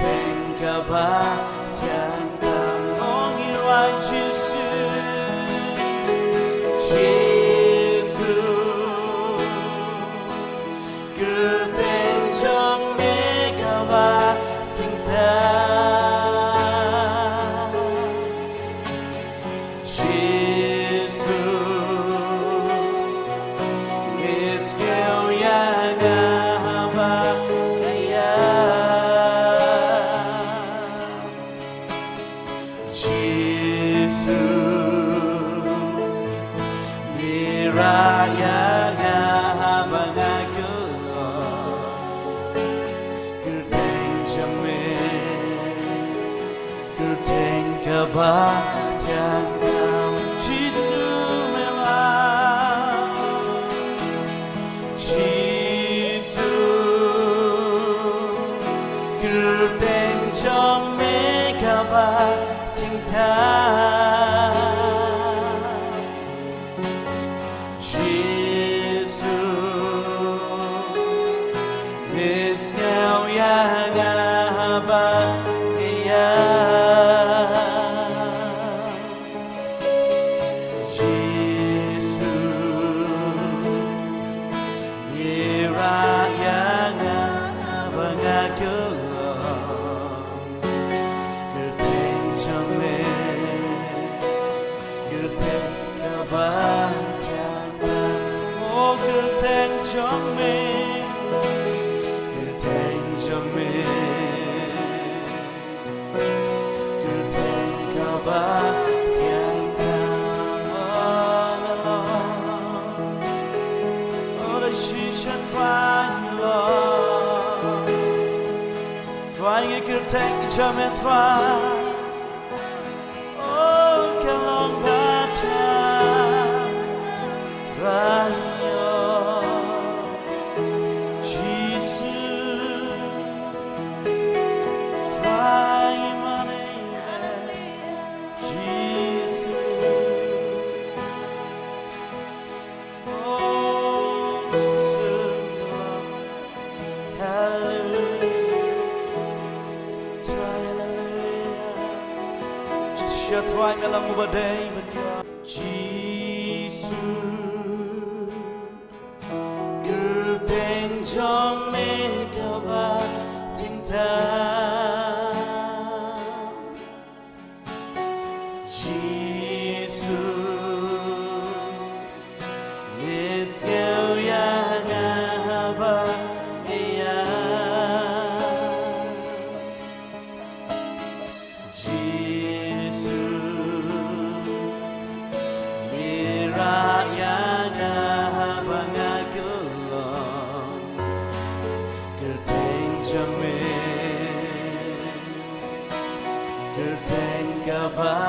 tenga ba tiang tam ong irai Giêsu cứ tên trong nghe cả ba thinh tha Giêsu miskêu ya nga ba ya Giêsu Miraya nga ba nga cứ tên trong mình cứ tên cả ba tiang tam Giêsu mela Giêsu cứ tên trong mình cả ba thinh tha Giêsu miskêu ya nga ba ya Giêsu miraya nga ba nga cứ tên trong mình cứ tên cả ba cứ tên trong mình cứ tên trong mình cứ tên cả ba tiang tam ora chỉ chân phai lo phai nghe cứ tên cho mình phai oh cái lòng ba tiang phai Chia thoại nghe lòng bờ đây bên nhau Giêsu cứ tên trong mình cả ba thinh tha Giêsu miskêu ya nga ba ya Giêsu miraya nga ba nga cứ tên trong mình cứ tên cả ba